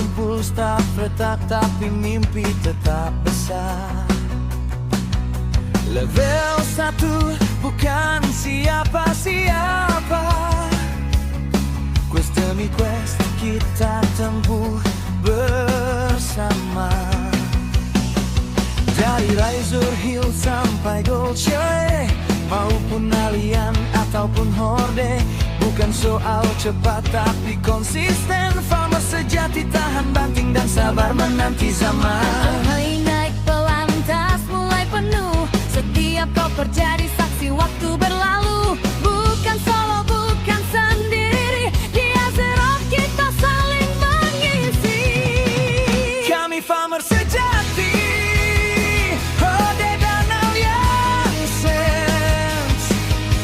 kumpul staf retak, tapi mimpi tetap besar. Level 1 bukan siapa-siapa, quest demi quest kita tempuh bersama. Dari Razor Hill sampai Gold Chalet, maupun Alien ataupun Horde, bukan soal cepat tapi konsisten. Farmer sejati tahan banting dan sabar menanti zaman. Hai naik pelan, tas mulai penuh. Setiap koper jadi saksi waktu berlalu. Bukan solo, bukan sendiri. Di Azeroth kita saling mengisi. Kami farmer sejati, Horde dan Alliance.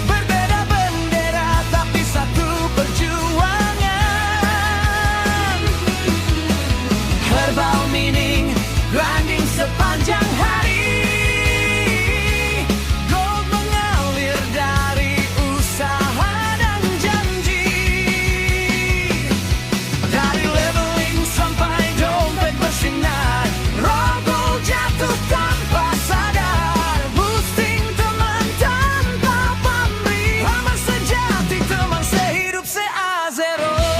Berbeda bendera tapi satu perjuangan. Herbal mining, grinding sepanjang hari. Gold mengalir dari usaha dan janji. Dari leveling sampai dompet bersinar, roll jatuh tanpa sadar. Boosting teman tanpa pamrih. Farmer sejati, teman sehidup se-Azeroth.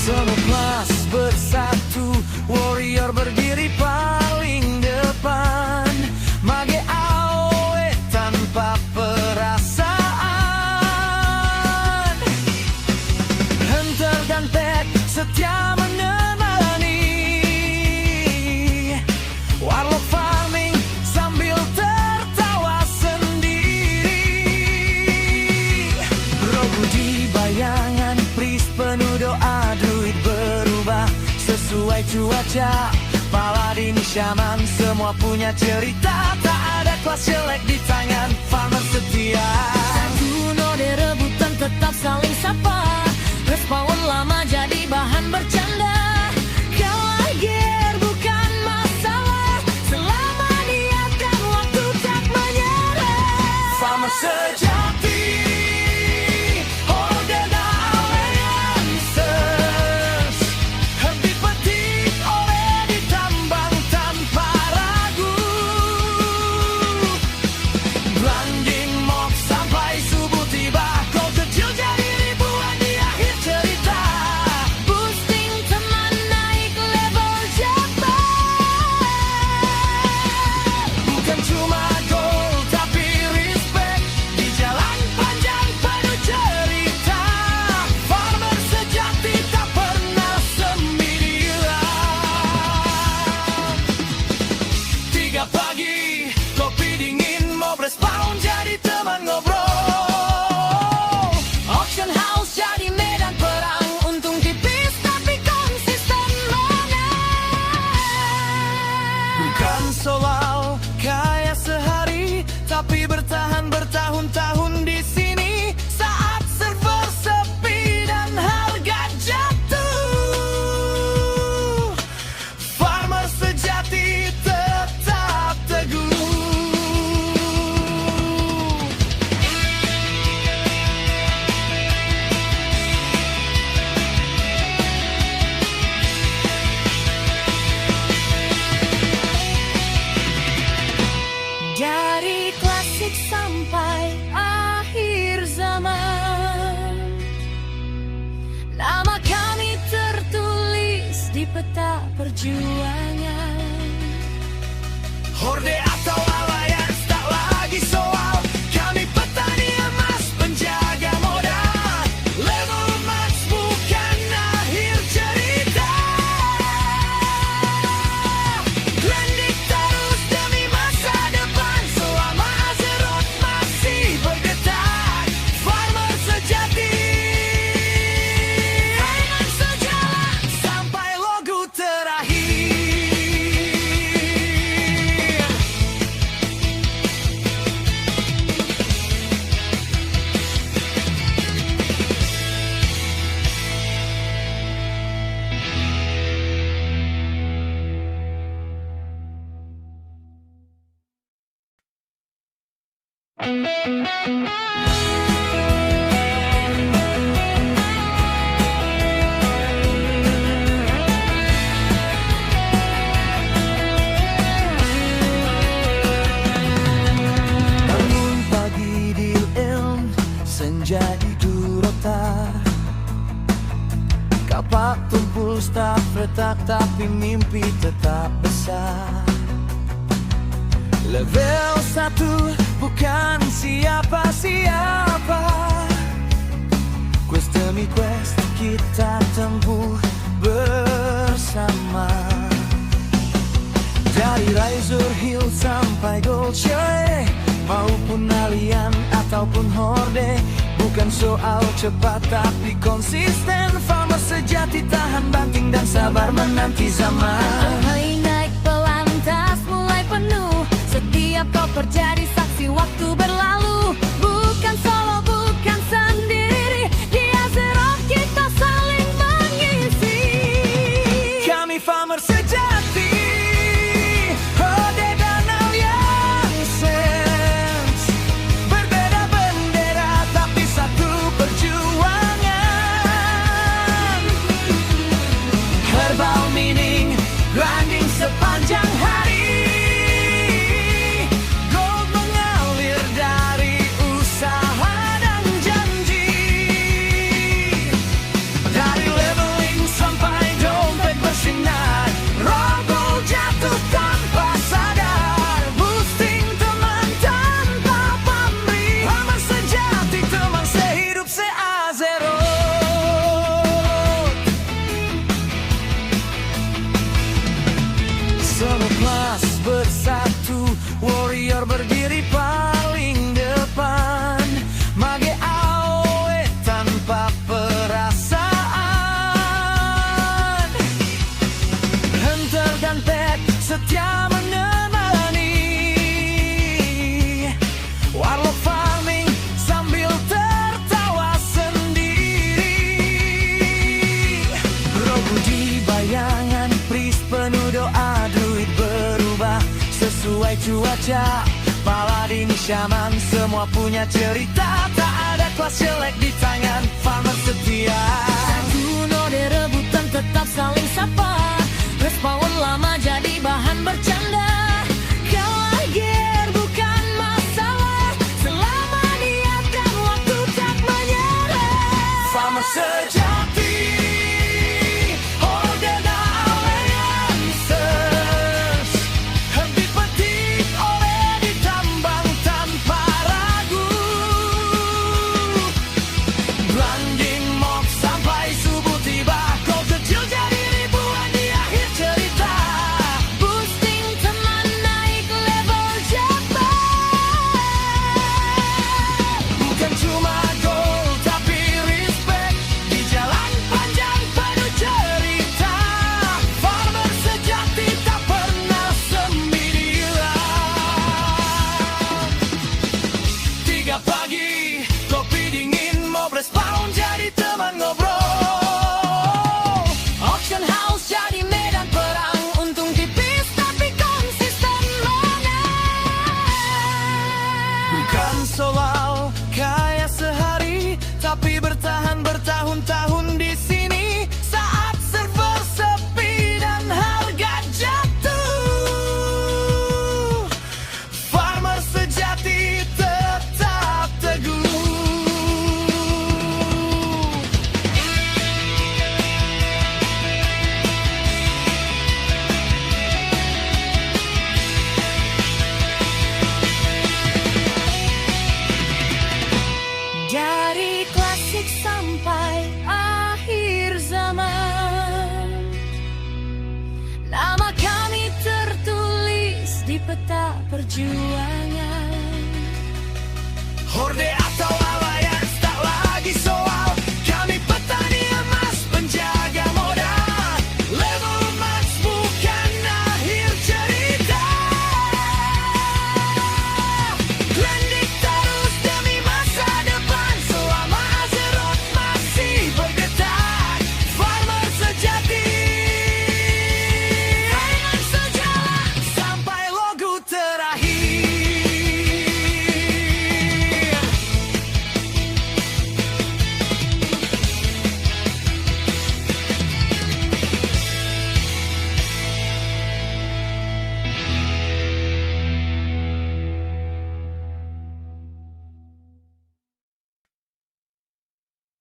Semua kelas bersatu, warrior berdiri paling depan. Mage AOE tanpa perasaan. Hunter dan pet setia menemani. Warlock farming sambil tertawa sendiri. Rogu di bayangan, priest penuh doa, druid berubah sesuai cuaca. Paladin, shaman, semua punya cerita. Tak ada kelas jelek di tangan farmer setia. Satu node rebutan tetap saling sapa. Respawn lama jadi bahan bercanda. Kalah gear bukan masalah, selama niat dan waktu tak menyerah. Farmer sejati, Horde dan Alliances. Herbit petik oleh ditambang tanpa ragu. Grinding mob sampai subuh tiba. Kau kecil jadi ribuan di akhir cerita. Boosting teman naik level cepat. Bukan cuma gold tapi respect. Di jalan panjang penuh cerita. Farmer sejati tak pernah sendirian. 3 pagi, kopi dingin, mob respawn jadi teman ngobrol. Auction house jadi medan perang. Untung tipis tapi konsisten menang. Bukan soal kaya sehari, tapi bertahan bertahun-tahun di sini. Saat server sepi dan harga jatuh, farmer sejati tetap teguh. Dari klasik sampai akhir zaman, nama kami tertulis di peta perjuangan. Horde atau Alliance tak lagi soal. Kami petani emas, penjaga modal. Level max bukan akhir cerita. Grinding terus demi masa depan. Selama Azeroth masih bergetar. Farmer sejati, farmer sejalan sampai logo terakhir. di Durota. Kapak tumpul staf retak tapi mimpi tetap besar. Level 1 bukan siapa-siapa. Quest demi quest kita tempuh bersama. Dari Razor Hill sampai Gold Chalet, maupun Alien ataupun Horde, bukan soal cepat tapi konsisten. Farmer sejati tahan banting dan sabar menanti zaman. Hai naik pelan, tas mulai penuh. Setiap koper jadi saksi waktu berlalu. Bukan solo, bukan sendiri. Di Azeroth kita saling mengisi. Kami farmer sejati, Horde dan Alliances. Berbeda bendera tapi satu perjuangan. Herbal meaning, grinding sepanjang hari. Gold mengalir dari usaha dan janji. Dari leveling sampai dompet bersinar, roll jatuh tanpa sadar. Boosting teman tanpa pamrih. Farmer sejati, teman sehidup se-Azeroth. Semua kelas bersatu, warrior berdiri paling depan. Mage AOE tanpa perasaan. Hunter dan pet setia menemani. Warlock farming sambil tertawa sendiri. Rogu di bayangan, priest penuh doa, druid berubah sesuai cuaca. Paladin, shaman, semua punya cerita. Tak ada kelas jelek di tangan farmer setia. Satu node rebutan tetap saling sapa. Respawn lama jadi bahan bercanda. Kalah gear bukan masalah, selama niat dan waktu tak menyerah. Farmer sejati, Horde dan Alliances. Henti petik oleh ditambang tanpa ragu. Grinding mob sampai subuh tiba. Kau kecil jadi ribuan di akhir cerita. Boosting teman naik level cepat. Bukan cuma gold tapi respect. Di jalan panjang penuh cerita. Farmer sejati tak pernah sendirian. 3 pagi, kopi dingin, mob respawn jadi teman ngobrol. Auction house jadi medan perang. Untung tipis tapi konsisten menang. Bukan soal kaya sehari, tapi bertahan bertahun-tahun di sini. Saat server sepi dan harga jatuh, farmer sejati tetap teguh. Dari klasik sampai akhir zaman, nama kami tertulis di peta perjuangan. Horde atau Alliance tak lagi soal. Kami petani emas, penjaga modal. Level max bukan akhir cerita. Grinding terus demi masa depan. Selama Azeroth masih bergetar. Farmer sejati, dengan sejalan sampai logo terakhir.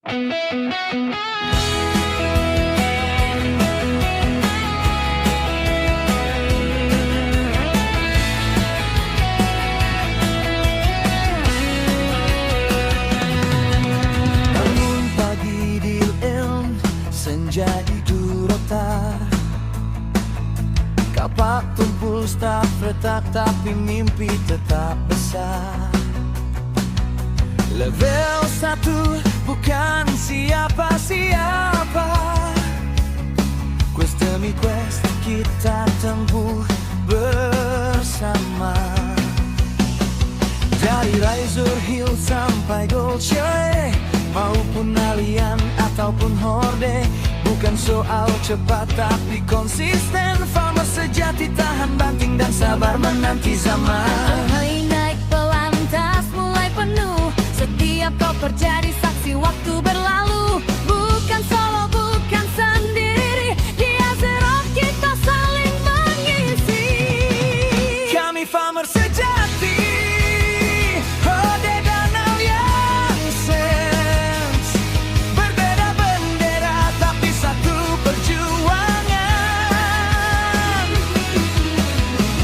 Bangun pagi di ilm, senja di Durota. Kapak tumpul staf retak, tapi mimpi tetap besar. Level 1 bukan siapa-siapa. Quest demi quest kita tempuh bersama. Dari Razor Hill sampai Goldshaw, maupun Alien ataupun Horde, bukan soal cepat tapi konsisten. Farmer sejati tahan banting dan sabar menanti zaman. Hari naik pelan, tas mulai penuh. Setiap koper jadi saksi waktu berlalu. Bukan solo, bukan sendiri. Di Azeroth kita saling mengisi. Kami farmer sejati, Horde dan Alliances. Berbeda bendera tapi satu perjuangan.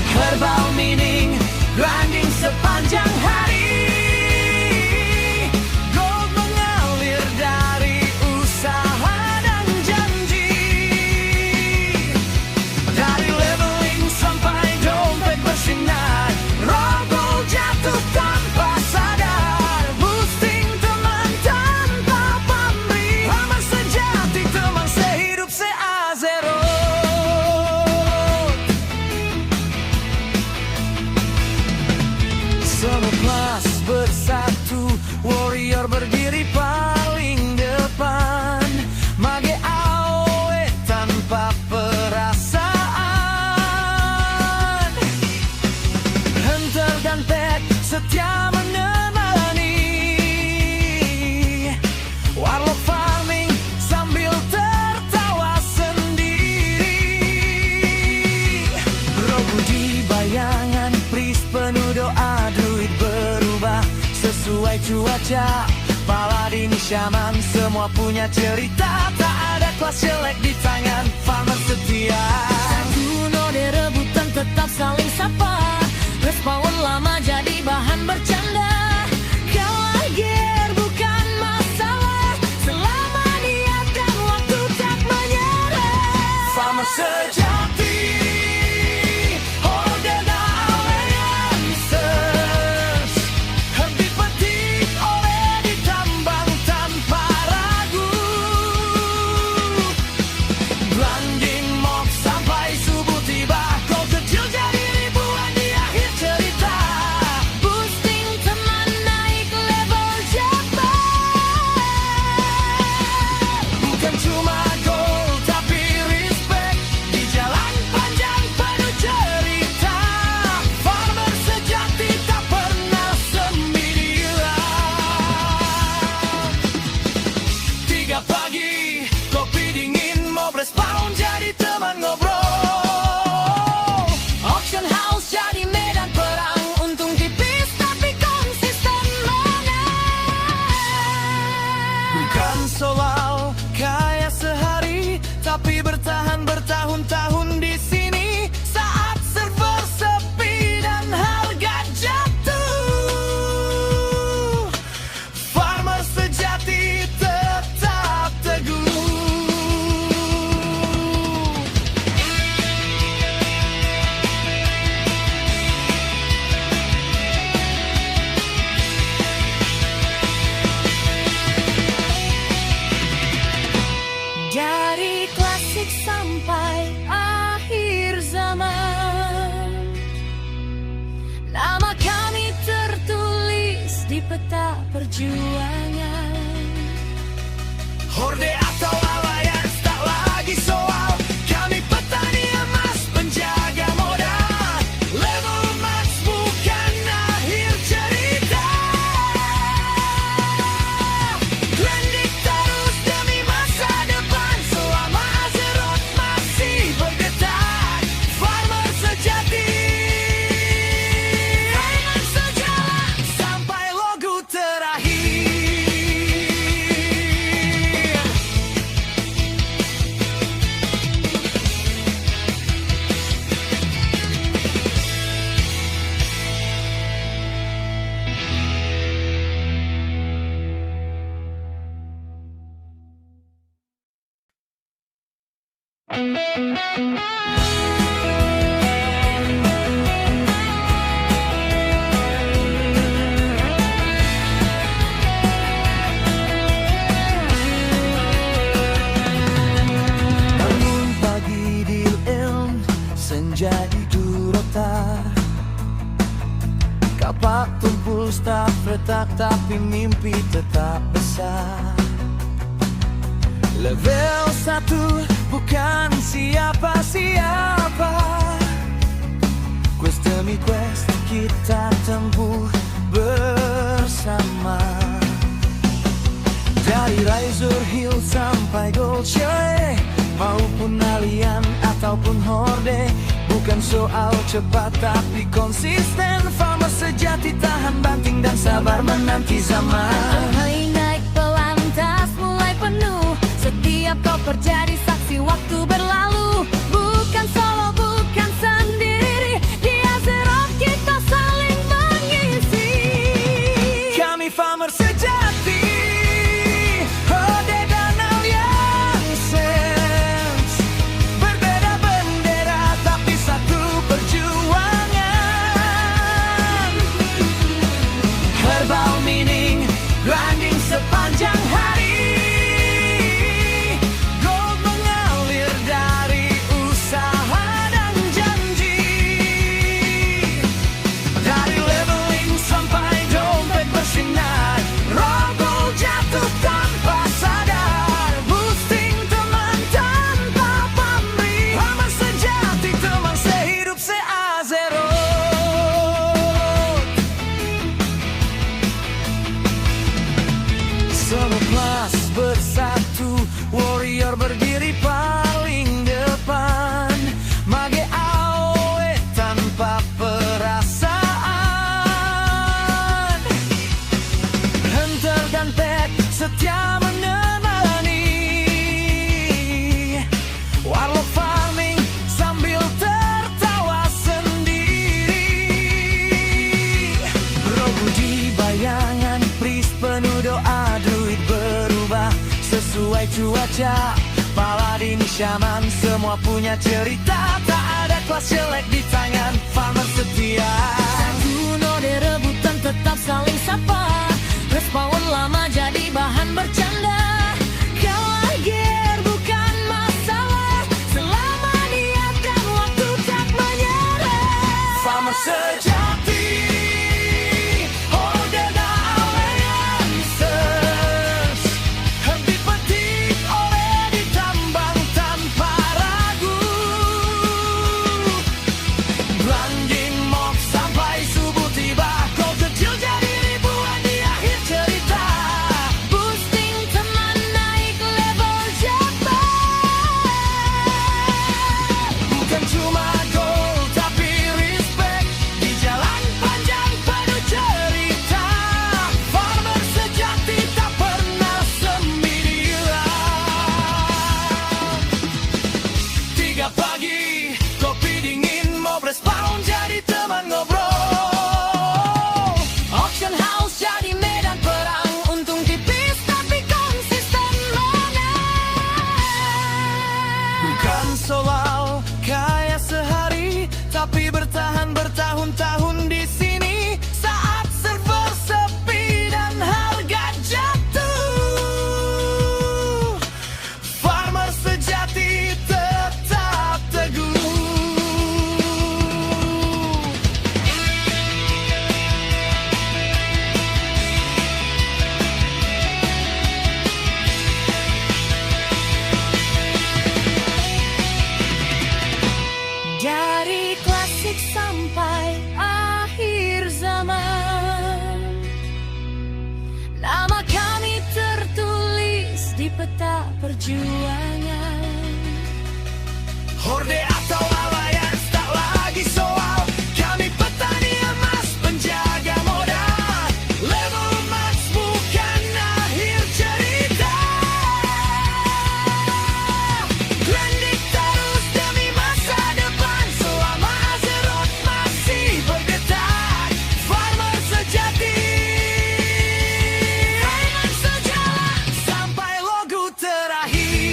Herbal meaning, grinding sepanjang hari. Gold mengalir dari usaha dan janji. Dari leveling sampai dompet bersinar, roll jatuh tanpa sadar. Boosting teman tanpa pamrih. Farmer sejati, teman sehidup se-Azeroth. Semua kelas bersatu, warrior berdiri paling depan. Mage AOE tanpa perasaan. Hunter dan pet setia menemani. Warlock farming sambil tertawa sendiri. Rogu di bayangan, priest penuh doa, druid berubah sesuai cuaca. Paladin, shaman, semua punya cerita. Tak ada kelas jelek di tangan farmer setia. Satu node rebutan tetap saling sapa. Respawn lama jadi bahan bercanda. Kalah gear bukan masalah, selama niat dan waktu tak menyerah. Farmer sejati, Horde dan Alliances. Herb dipetik, oleh ditambang tanpa ragu. Grinding mob sampai subuh tiba. Kau kecil jadi ribuan di akhir cerita. Boosting teman naik level cepat. Bukan cuma gold tapi respect. Di jalan panjang penuh cerita. Farmer sejati tak pernah sendirian. 3 pagi, kopi dingin, mob respawn jadi teman ngobrol. Auction house jadi medan perang. Untung tipis tapi konsisten menang. Bukan soal kaya sehari, tapi bertahan bertahun-tahun di sini. Saat server sepi dan harga jatuh, farmer sejati tetap teguh. Dari klasik sampai akhir zaman, nama kami tertulis di peta perjuangan. Horde atau Alliance tak lagi soal. Kami petani emas, penjaga modal. Level max bukan akhir cerita. Grinding terus demi masa depan. Selama Azeroth masih bergetar. Farmer sejati, dengan sejalan sampai logo terakhir. Bangun pagi di ilm, senja di Durota. Kapak tumpul staf retak, tapi mimpi tetap besar. Level 1 bukan siapa-siapa. Quest demi quest kita tempuh bersama. Dari Razor Hill sampai Goldshay, maupun Alien ataupun Horde, bukan soal cepat tapi konsisten. Farmer sejati tahan banting dan sabar menanti zaman. Hai naik pelan, tas mulai penuh. Setiap kau terjadi saksi waktu berlalu. Bukan solo, bukan sendiri. Di Azeroth kita saling mengisi. Kami farmer sejati, Horde dan Alliances. Berbeda bendera tapi satu perjuangan. Herbal meaning, grinding sepanjang hari. Gold mengalir dari usaha dan janji. Dari leveling sampai dompet bersinar, rogo jatuh tanpa sadar. Boosting teman tanpa pamrih. Farmer sejati, teman sehidup se-Azeroth. Semua kelas bersatu, warrior berdiri paling depan. Mage AOE tanpa perasaan. Hunter dan pet setia menemani. Warlock farming sambil tertawa sendiri. Rogu di bayangan, priest penuh doa, druid berubah sesuai cuaca. Paladin, shaman, semua punya cerita. Tak ada kelas jelek di tangan farmer setia. Satu node rebutan tetap saling sapa. Respawn lama jadi bahan bercanda. Kalah gear bukan masalah, selama niat dan waktu tak menyerah. Farmer sejati, Horde dan Alliances. Henti petik oleh ditambang tanpa ragu. Grinding mob sampai subuh tiba. Kau kecil jadi ribuan di akhir cerita. Boosting teman naik level cepat. Bukan cuma gold tapi respect. Di jalan panjang penuh cerita. Farmer sejati tak pernah sendirian. 3 pagi, kopi dingin, mob respawn jadi teman ngobrol. Auction house jadi medan perang. Untung tipis tapi konsisten menang. Bukan soal kaya sehari, tapi bertahan bertahun-tahun di sini. Saat server sepi dan harga jatuh, farmer sejati tetap teguh. Dari klasik sampai akhir zaman, nama kami tertulis di peta perjuangan. Horde atau Alliance tak lagi soal. Kami petani emas, penjaga modal. Level max bukan akhir cerita. Grinding terus demi masa depan. Selama Azeroth masih bergetar. Farmer sejati, farmer sejalan sampai logo terakhir.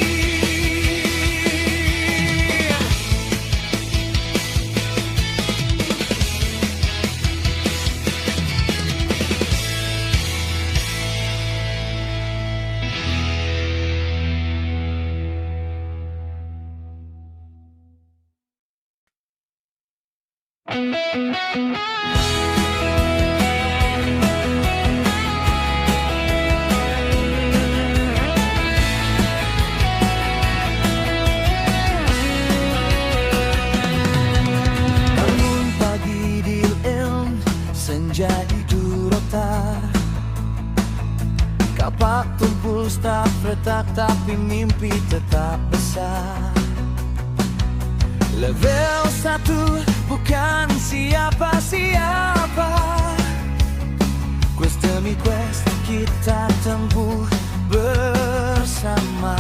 retak tapi mimpi tetap besar. Level 1 bukan siapa-siapa, quest demi quest kita tempuh bersama.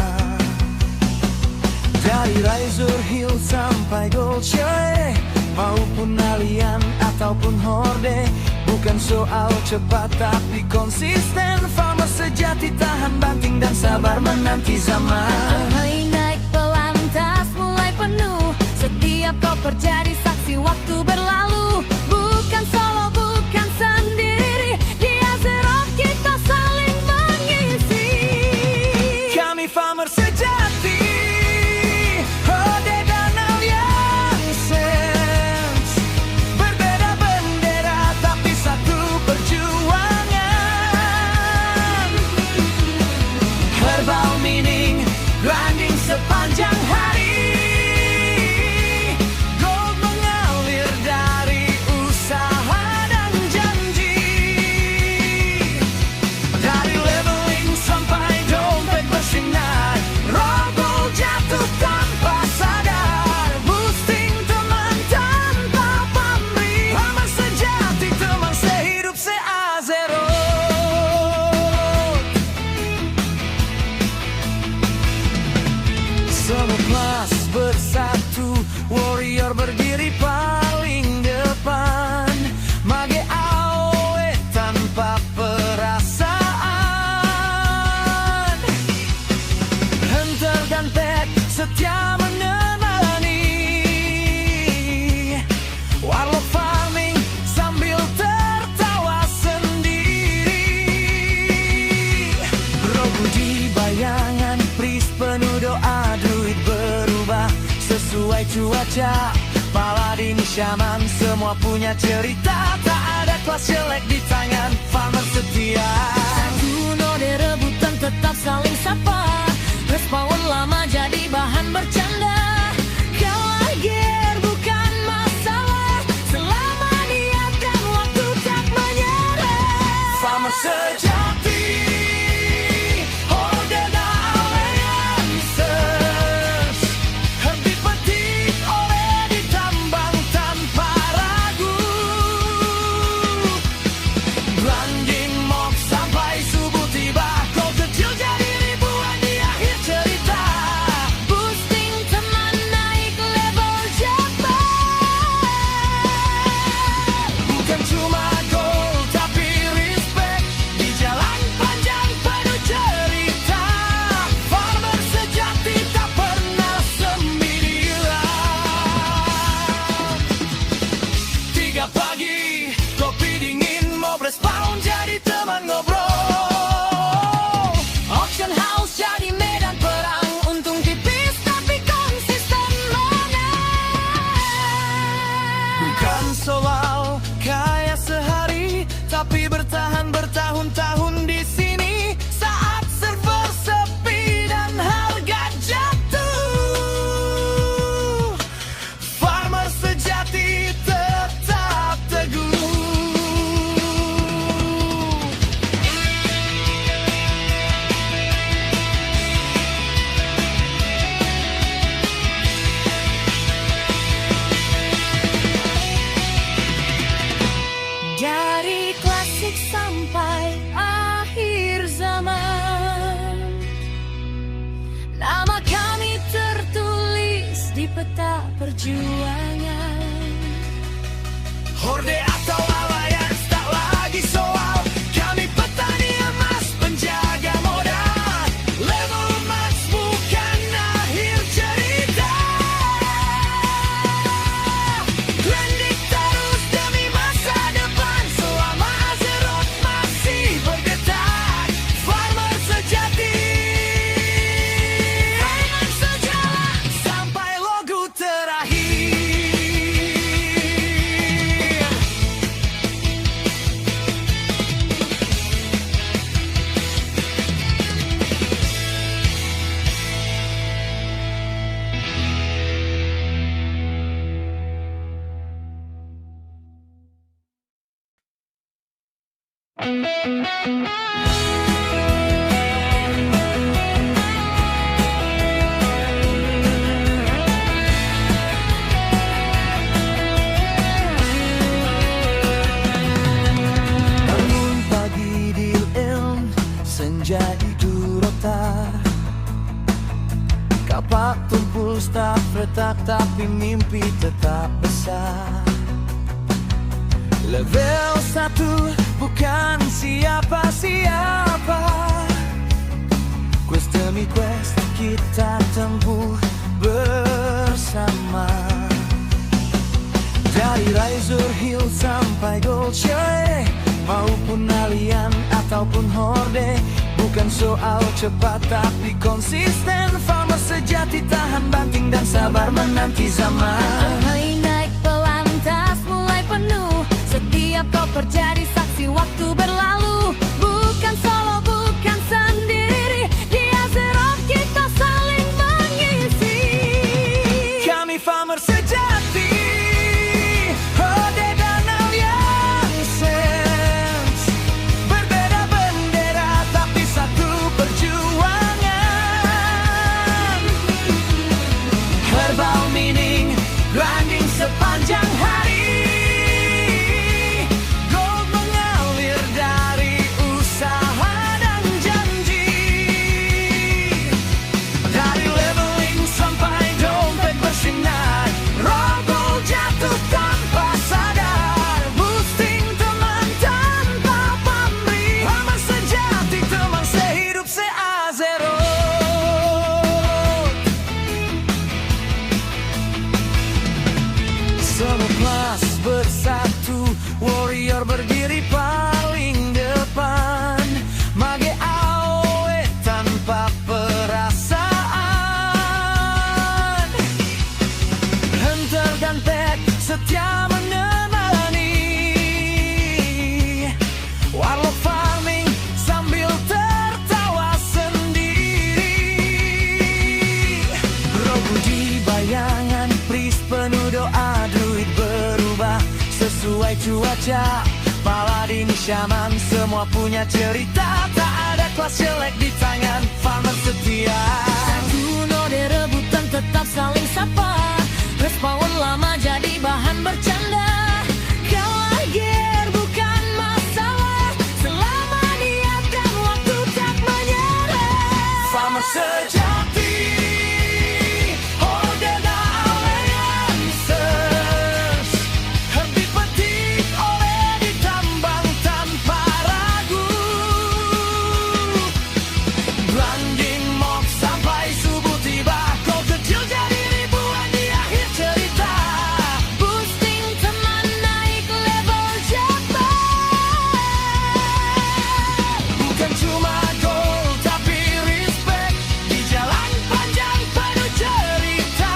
Dari Razor Hill sampai Dolce, maupun Alien ataupun Horde, bukan soal cepat tapi konsisten. Farmer sejati tahan banting dan sabar menanti zaman. Naik pelan tas mulai penuh, setiap koper jadi saksi waktu berlalu. Bukan solo, bukan sendiri, di Azeroth kita saling mengisi. Kami farmer sejati, Horde dan Alliances, berbeda bendera tapi satu perjuangan. Herbal meaning, grinding sepanjang hari. Gold mengalir dari usaha dan janji. Dari leveling sampai dompet bersinar, robo jatuh tanpa sadar. Boosting teman tanpa pamrih, farmer sejati teman sehidup se-Azeroth. Semua kelas bersatu, warrior berdiri paling depan. Mage AOE tanpa perasaan, Hunter dan Pet setia menemani. Warlock farming sambil tertawa sendiri. Rogu di bayangan, priest penuh doa, druid berubah sesuai cuaca. Paladin, shaman, semua punya cerita. Tak ada kelas jelek di tangan farmer setia. Satu node rebutan tetap saling sapa, respawn lama jadi bahan bercanda. Kalah gear bukan masalah, selama niat dan waktu tak menyerah. Farmer sejati, Horde dan Alliances, herbi petik oleh ditambang tanpa ragu. Grinding mob sampai subuh tiba, kau kecil jadi ribuan di akhir cerita. Boosting teman naik level cepat. Bukan cuma gold tapi respect, di jalan panjang penuh cerita. Farmer sejati tak pernah sendirian. 3 pagi, kopi dingin, mob respawn jadi teman ngobrol. Auction house jadi medan perang, untung tipis tapi konsisten menang. Bukan soal kaya sehari, tapi bertahan bertahun-tahun di sini. Saat server sepi dan harga jatuh, farmer sejati tetap teguh. Dari klasik sampai akhir zaman, nama kami tertulis di peta perjuangan. Horde atau Alliance tak lagi soal, kami petani emas penjaga modal. Level max bukan akhir cerita. Grinding terus demi masa depan, selama Azeroth masih bergetar. Farmer sejati, farmer sejalan sampai logo terakhir. Waktu puls tak retak tapi mimpi tetap besar. Level 1 bukan siapa-siapa. Quest demi quest kita tempuh bersama. Dari Razor Hill sampai Goldshire, maupun Alien ataupun Horde, bukan soal cepat tapi konsisten. Farmer sejati tahan banting dan sabar menanti zaman. Mulai naik pelantas mulai penuh, setiap koper jadi saksi waktu berlalu. Bukan solo, bukan sendiri, di Azeroth kita saling mengisi. Kami farmer sejati, Horde dan Alliances. Berbeda bendera tapi satu perjuangan. Herbal mining, grinding sepanjang hari. Gold mengalir dari usaha dan janji. Dari leveling sampai dompet bersinar, roll jatuh tanpa sadar. Boosting teman tanpa pamrih. Farmer sejati, teman sehidup se-Azeroth. Semua kelas bersatu, warrior berdiri paling depan. Mage AOE tanpa perasaan. Hunter dan pet setia menemani. Warlock farming sambil tertawa sendiri. Rogu di bayangan, priest penuh doa, druid berubah sesuai cuaca. Paladin, shaman, semua punya cerita. Tak ada kelas jelek di tangan farmer setia. Satu node rebutan tetap saling sapa, respawn lama jadi bahan bercanda. Kalah gear bukan masalah, selama niat dan waktu tak menyerah. Farmer sejati, Horde dan Alliances. Herb dipetik oleh ditambang tanpa ragu. Grinding mob sampai subuh tiba. Kau kecil jadi ribuan di akhir cerita. Boosting teman naik level cepat. Bukan cuma gold tapi respect. Di jalan panjang penuh cerita.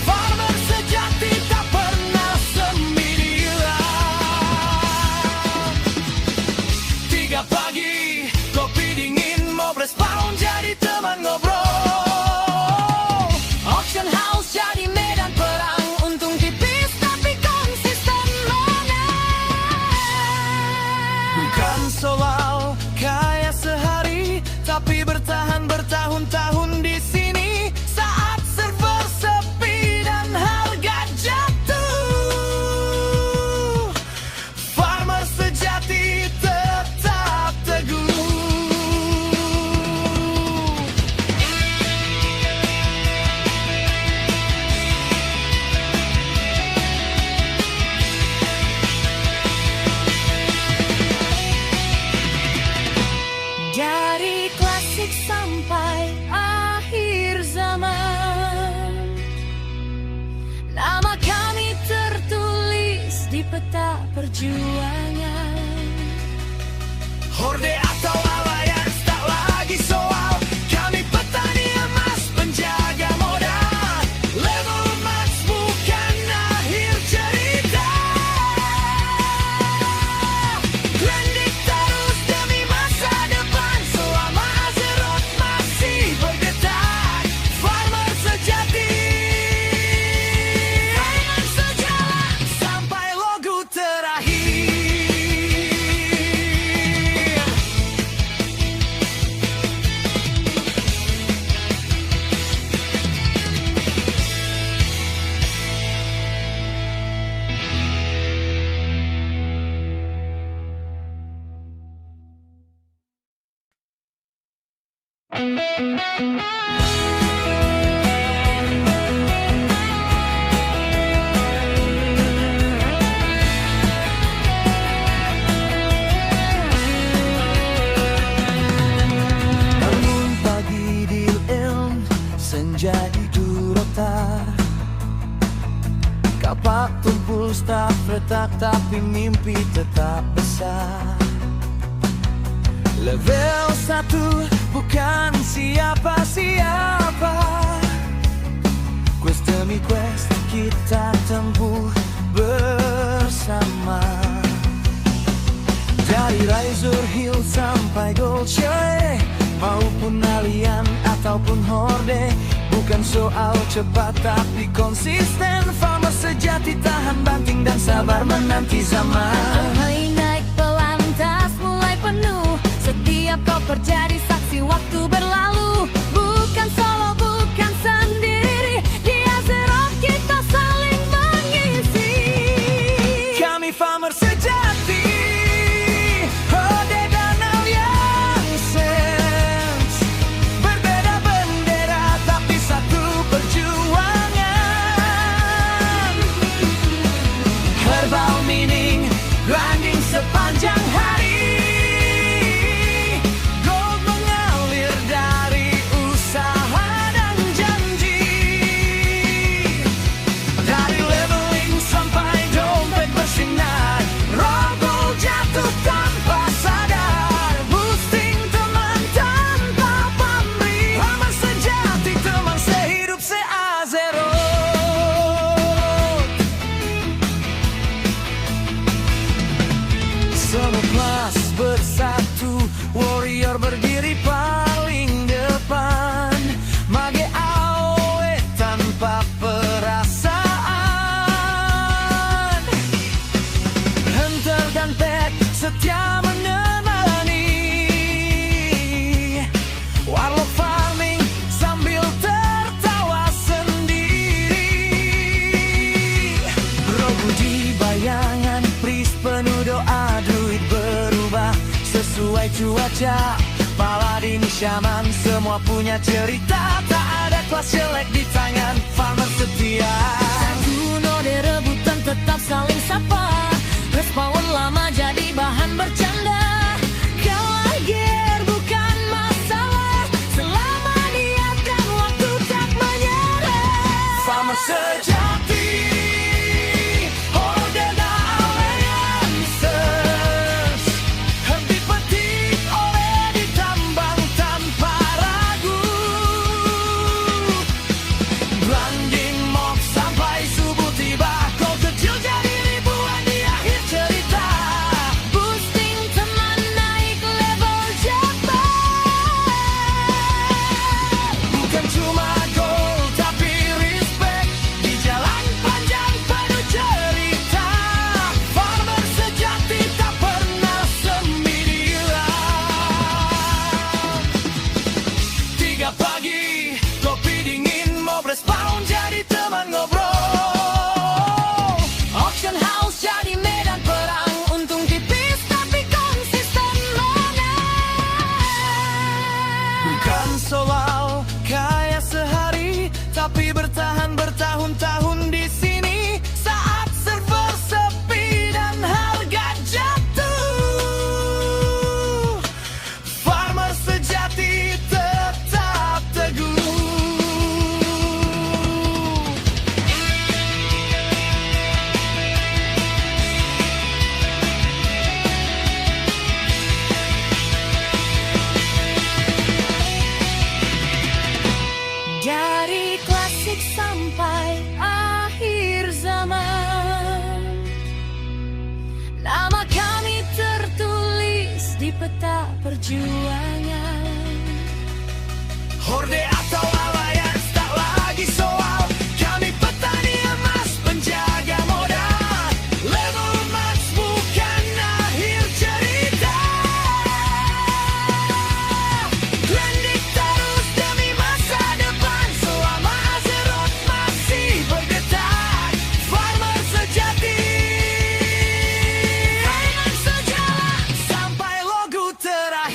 Farmer sejati tak pernah sendirian. 3 pagi, kopi dingin, mob respawn jadi teman ngobrol. Auction house jadi medan perang, untung tipis tapi konsisten menang. Bukan soal kaya sehari, tapi bertahan bertahun-tahun di sini. Saat server sepi dan harga jatuh, farmer sejati tetap teguh. Dari klasik sampai akhir zaman, nama kami tertulis di peta perjuangan. Horde atau Alliance tak lagi soal. Kami petani emas, penjaga modal. Level max bukan akhir cerita. Grinding terus demi masa depan. Selama Azeroth masih bergetar. Farmer sejati, dengan sejalan sampai logo terakhir. jadi durota. Kapak tumpul tak retak, tapi mimpi tetap besar. Level 1 bukan siapa-siapa. Quest demi quest kita tempuh bersama. Dari Razor Hill sampai Dolce, maupun Alien ataupun Horde, bukan soal cepat tapi konsisten. Farmer sejati tahan banting dan sabar menanti zaman. Mulai naik pelan, tas mulai penuh. Setiap kau terjadi saksi waktu berlalu. Bukan solo, bukan sendiri. Di Azeroth kita saling mengisi. Kami farmer sejati, Horde dan Alliance. Berbeda bendera tapi satu perjuangan. Herbal meaning, grinding sepanjang hari. Gold mengalir dari usaha dan janji. Dari leveling sampai dompet bersinar, roll jatuh tanpa sadar. Boosting teman tanpa pamrih. Farmer sejati, teman sehidup se-Azeroth. Semua kelas bersatu, warrior berdiri paling depan. Mage AOE tanpa perasaan. Hunter dan pet setia menemani. Warlock farming sambil tertawa sendiri. Rogu di bayangan, priest penuh doa, druid berubah sesuai cuaca. Paladin shaman semua punya cerita. Tak ada kelas jelek di tangan farmer setia. Satu node rebutan tetap saling sapa. Respawn lama jadi bahan bercanda. Kalah gear bukan masalah, selama niat dan waktu tak menyerah. Farmer sejati, Horde dan Alliances. Henti petik oleh ditambang tanpa ragu. Grinding mob sampai subuh tiba. Kau kecil jadi ribuan di akhir cerita. Boosting teman naik level cepat. Bukan cuma gold tapi respect. Di jalan panjang penuh cerita. Farmer sejati tak pernah sendirian. 3 pagi, kopi dingin, mob respawn jadi teman ngobrol. Auction house jadi medan perang. Untung tipis tapi konsisten menang. Bukan soal kaya sehari, tapi bertahan bertahun-tahun di sini. Saat server sepi dan harga jatuh, farmer sejati tetap teguh. Dari klasik sampai akhir zaman, nama kami tertulis di peta perjuangan. Horde atau Alliance tak lagi soal. Kami petani emas, penjaga modal. Level max bukan akhir cerita. Grinding terus demi masa depan. Selama Azeroth masih bergetar. Farmer sejati, farmer sejalan sampai logo terakhir.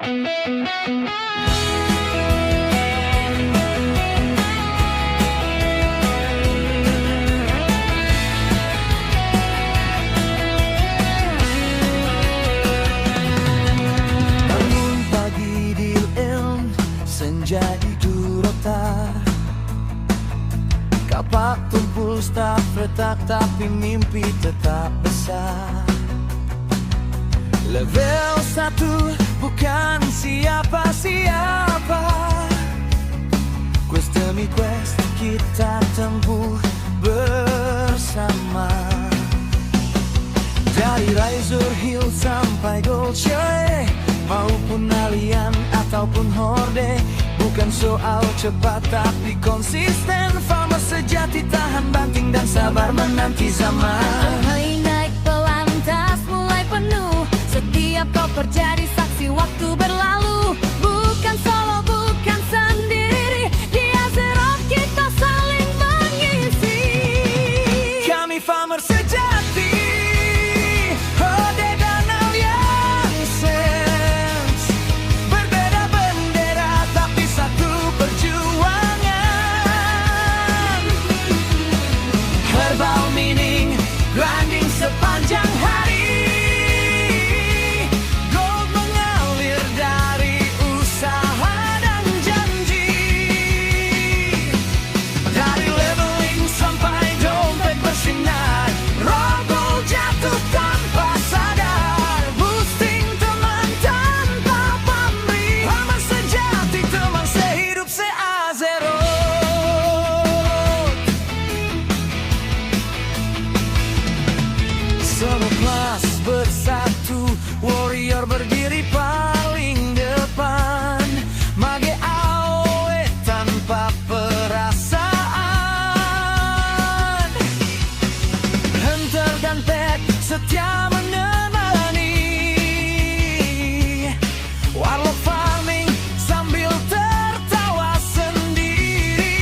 Bangun pagi di ilm, senja di Durota. Kapak tumpul staf retak, tapi mimpi tetap besar. Level 1 bukan siapa-siapa. Quest demi quest kita tempuh bersama. Dari Razor Hill sampai Gold Chalet, maupun Alien ataupun Horde, bukan soal cepat tapi konsisten. Farmer sejati tahan banting dan sabar menanti zaman. Hai naik pelan, tas mulai penuh. Setiap koper jadi saksi waktu berlalu. Bukan solo, bukan sendiri. Di Azeroth kita saling mengisi. Kami farmer sejati, Horde dan Alliances. Berbeda bendera tapi satu perjuangan. Herbal meaning, grinding sepanjang hari. Gold mengalir dari usaha dan janji. Dari leveling sampai dompet bersinar, roll jatuh tanpa sadar. Boosting teman tanpa pamrih. Farmer sejati, teman sehidup se-Azeroth. Semua kelas bersatu, warrior berdiri paling depan. Mage AOE tanpa perasaan. Hunter dan pet setia menemani. Warlock farming sambil tertawa sendiri.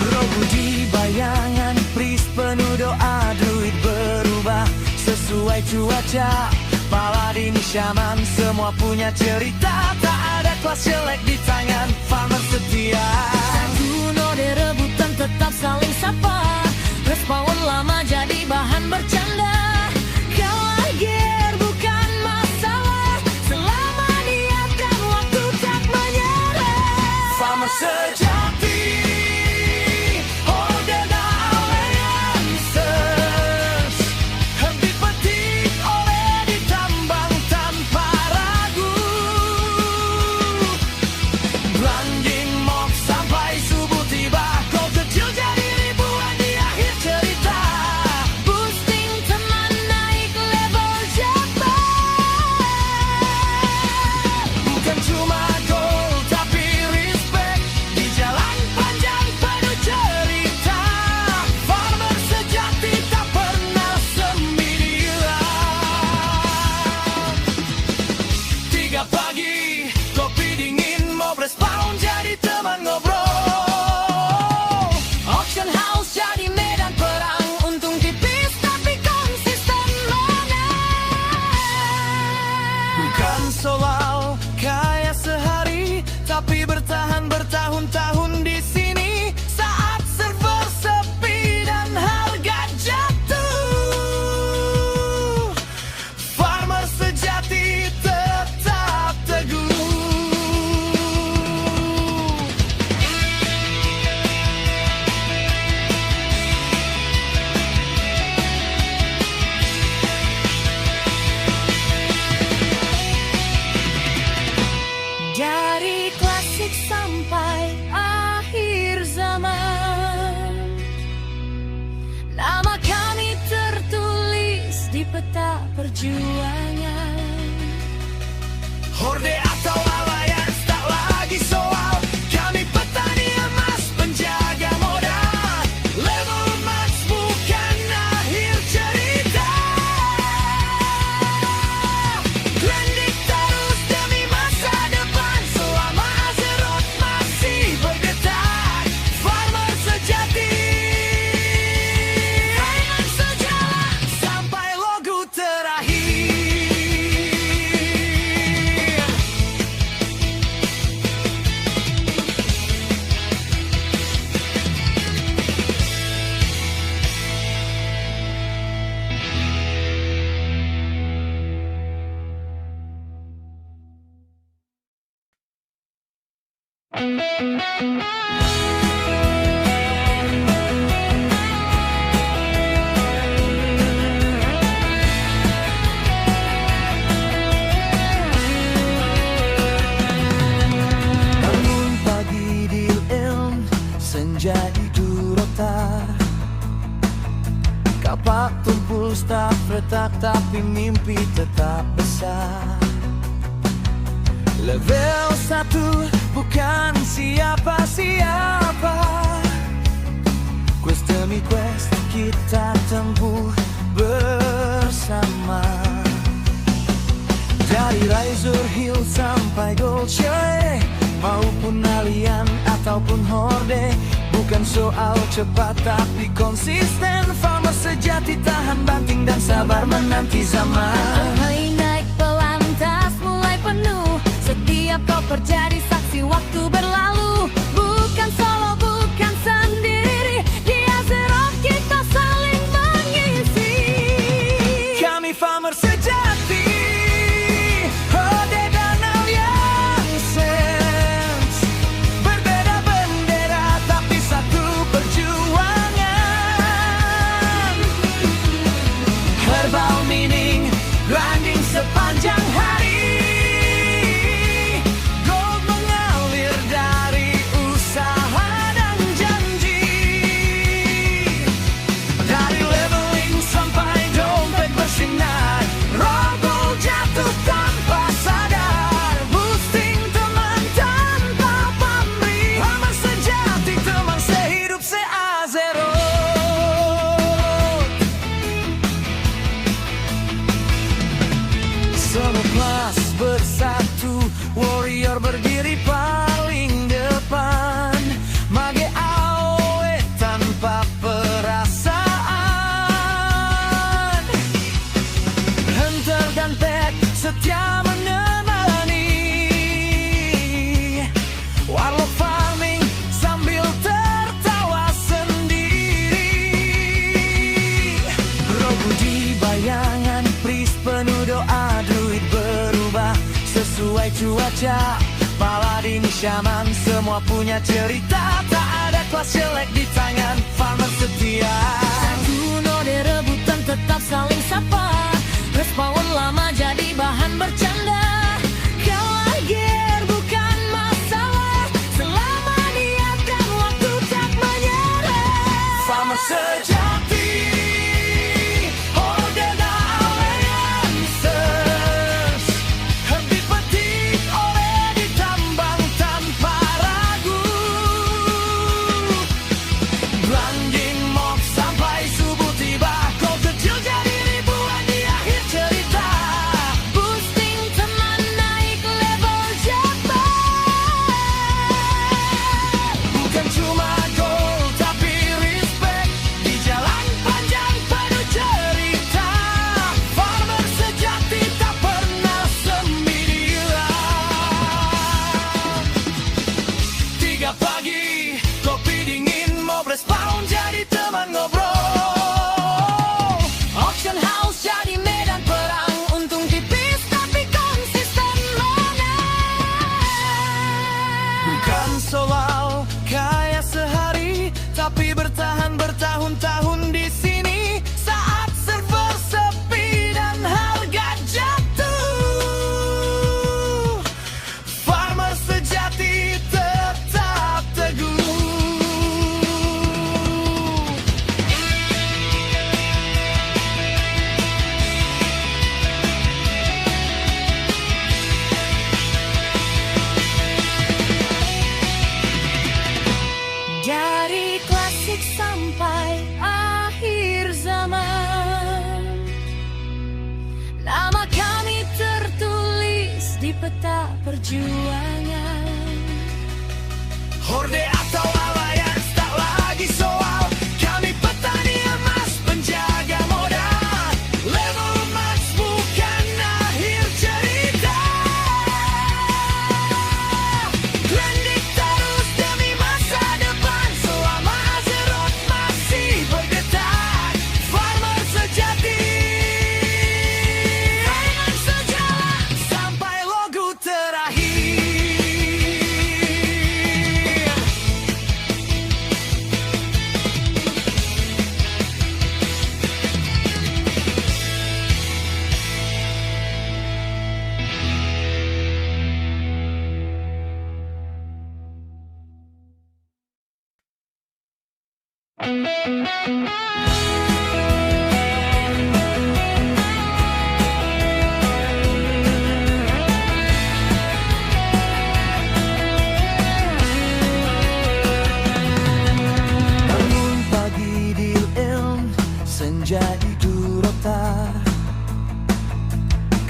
Rogu di bayangan, priest penuh doa, druid berubah sesuai cuaca. Paladin, shaman, semua punya cerita. Tak ada kelas jelek di tangan farmer setia. Satu node rebutan tetap saling sapa. Respawn lama jadi bahan bercanda. Kalah gear bukan masalah, selama niat dan waktu tak menyerah. Farmer sejati, Horde dan Alliances. Henti petik oleh ditambang tanpa ragu. Grinding mob sampai subuh tiba. Kau kecil jadi ribuan di akhir cerita. Boosting teman naik level cepat. Bukan cuma gold tapi respect. Di jalan panjang penuh cerita. Farmer sejati tak pernah sendirian. 3 pagi, kopi dingin, mob respawn jadi teman ngobrol. Auction house jadi medan perang. Untung tipis tapi konsisten menang. Bukan soal kaya sehari, tapi bertahan bertahun-tahun di sini. Saat server sepi dan harga jatuh, farmer sejati tetap teguh. Dari klasik sampai akhir zaman, nama kami tertulis di peta perjuangan. Horde atau Alliance tak lagi soal. Kami petani emas, penjaga modal. Level max bukan akhir cerita. Grinding terus demi masa depan. Selama Azeroth masih bergetar. Farmer sejati, dengan sejalan sampai logo terakhir. Bangun pagi di ilm, senja di Durota. Kapak tumpul staf retak, tapi mimpi tetap besar. Level 1 bukan siapa-siapa. Quest demi quest kita tempuh bersama. Dari Razor Hill sampai Gold Shire, maupun Alien ataupun Horde, bukan soal cepat tapi konsisten. Farmer sejati tahan banting dan sabar menanti zaman. Hai naik pelan, tas mulai penuh. Setiap koper jadi saksi waktu berlalu. Bukan solo, bukan sendiri. Di Azeroth kita saling mengisi. Kami farmer sejati, Horde dan Alliances. Berbeda bendera tapi satu perjuangan. Herbal mining, grinding sepanjang hari. Gold mengalir dari usaha dan janji. Dari leveling sampai dompet bersinar, roll jatuh tanpa sadar. Boosting teman tanpa pamrih. Farmer sejati, teman sehidup se-Azeroth. Semua kelas bersatu, warrior berdiri paling depan. Mage AOE tanpa perasaan. Hunter dan pet setia menemani. Warlock farming sambil tertawa sendiri. Rogu di bayangan, priest penuh doa, druid berubah sesuai cuaca. Paladin shaman semua punya cerita. Tak ada kelas jelek di tangan farmer setia. Satu node rebutan tetap saling sapa. Respawn lama jadi bahan bercanda. Kalah gear bukan masalah, selama niat dan waktu tak menyerah. Farmer sejati, Horde dan Alliances. Herbi petik oleh ditambang tanpa ragu. Blinding mob sampai subuh tiba. Kau kecil jadi ribuan di akhir cerita. Boosting teman naik level cepat. Bukan cuma gold tapi respect. Di jalan panjang penuh cerita. Farmer sejati tak pernah sendirian. 3 pagi, kopi dingin, mob respawn jadi teman ngobrol. Auction house jadi medan perang. Untung tipis tapi konsisten menang. Bukan soal kaya sehari, tapi bertahan bertahun-tahun di sini. Saat server sepi dan harga jatuh, farmer sejati tetap teguh. Dari klasik sampai akhir zaman, nama kami tertulis di peta perjuangan. Horde atau Alliance tak lagi soal. Kami petani emas, penjaga modal. Level max bukan akhir cerita. Grinding terus demi masa depan. Selama Azeroth masih bergetar. Farmer sejati, dengan sejalan sampai logo terakhir.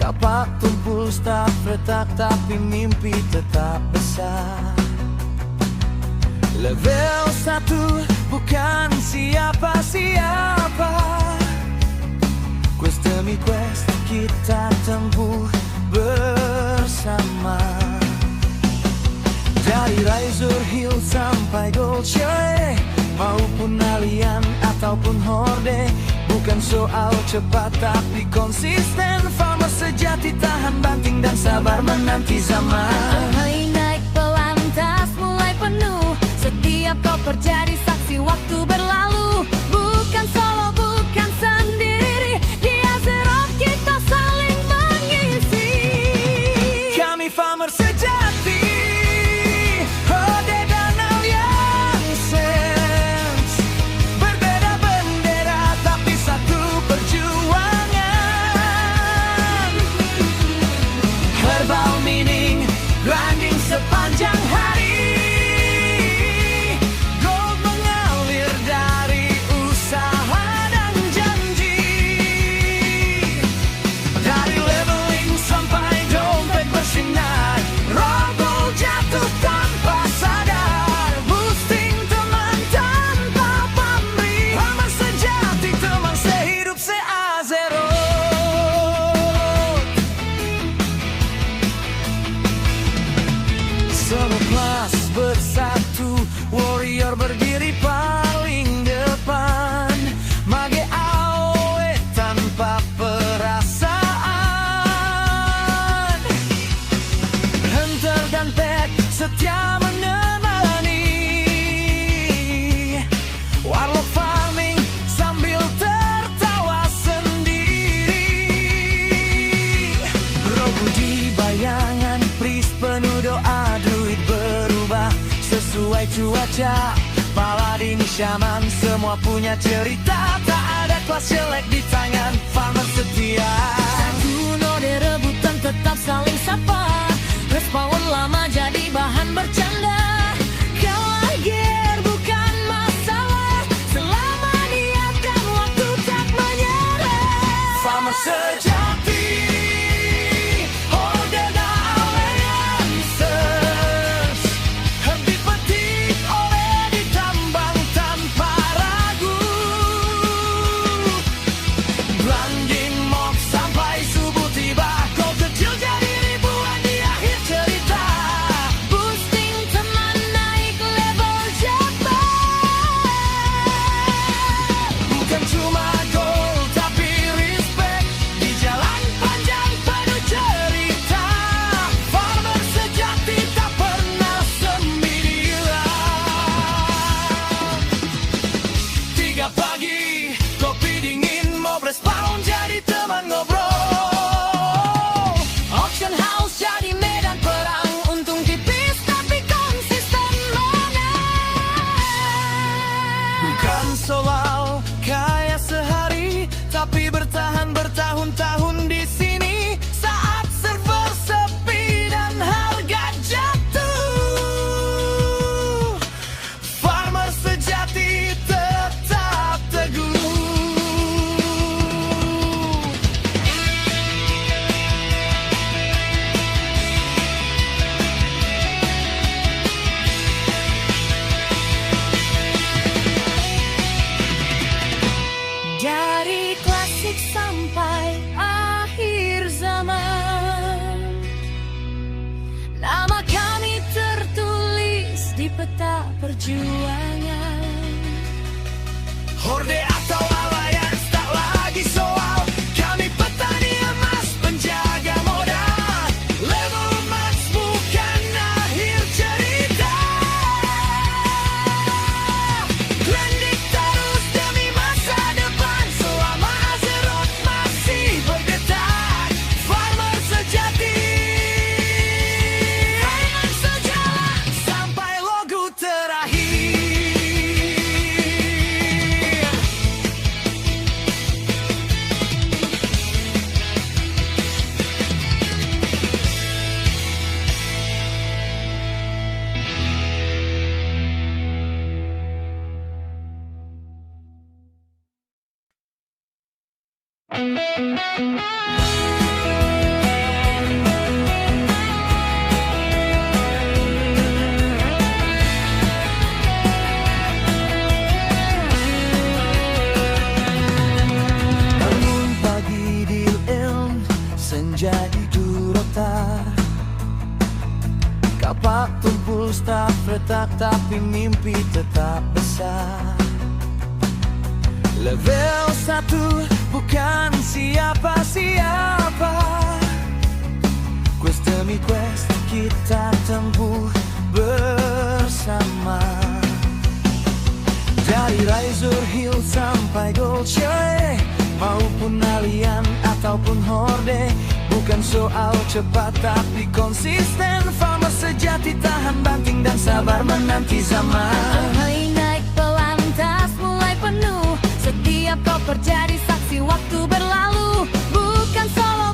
Kapak tumpul staf retak tapi mimpi tetap besar. Level 1 bukan siapa-siapa. Quest demi quest kita tempuh bersama. Dari Razor Hill sampai Dolce, maupun Alien ataupun Horde, bukan soal cepat tapi konsisten. Farmer sejati tahan banting dan sabar menanti zaman. Hai naik pelan, tas mulai penuh. Setiap kau terjadi saksi waktu berlalu. Bukan solo, bukan sendiri. Di Azeroth kita saling mengisi. Kami farmer sejati, Horde dan Alliances. Berbeda bendera tapi satu perjuangan. Herbal meaning, grinding sepanjang hari. Gold mengalir dari usaha dan janji. Dari leveling sampai dompet bersinar, roll jatuh tanpa sadar. Boosting teman tanpa pamrih. Farmer sejati, teman sehidup se-Azeroth. Semua kelas bersatu, warrior berdiri paling depan. Mage AOE tanpa perasaan. Hunter dan Pet setia menemani. Warlock farming sambil tertawa sendiri. Rogu di bayangan, priest penuh doa, druid berubah sesuai cuaca. Paladin shaman semua punya cerita. Tak ada kelas jelek di tangan farmer setia. Satu node rebutan tetap saling sapa. Respawn lama jadi bahan bercanda. Kalah gear bukan masalah, selama niat dan waktu tak menyerah. Farmer sejati, Horde dan Alliances. Herbit petik oleh ditambang tanpa ragu. Blinding mob sampai subuh tiba. Kau kecil jadi ribuan di akhir cerita. Boosting teman naik level cepat. Bukan cuma gold tapi respect. Di jalan panjang penuh cerita. Farmer sejati tak pernah sendirian. 3 pagi, kopi dingin, mob respawn jadi teman ngobrol. Auction house jadi medan perang. Untung tipis tapi konsisten menang. Bukan soal kaya sehari, tapi bertahan bertahun-tahun di sini. Saat server sepi dan harga jatuh, farmer sejati tetap teguh. Dari klasik sampai akhir zaman, nama kami tertulis di peta perjuangan. Horde atau Alliance tak lagi soal. Kami petani emas, penjaga modal. Level max bukan akhir cerita. Grinding terus demi masa depan. Selama Azeroth masih bergetar. Farmer sejati, farmer sejalan sampai logo terakhir. jadi durota. Kapak tumpul staf retak, tapi mimpi tetap besar. Level 1 bukan siapa-siapa. Quest demi quest kita tempuh bersama. Dari Razor Hill sampai Dolce, maupun Alien ataupun Horde, bukan soal cepat tapi konsisten. Farmer sejati tahan banting dan sabar menanti zaman. Hai naik pelan, tas mulai penuh. Setiap koper jadi saksi waktu berlalu. Bukan solo,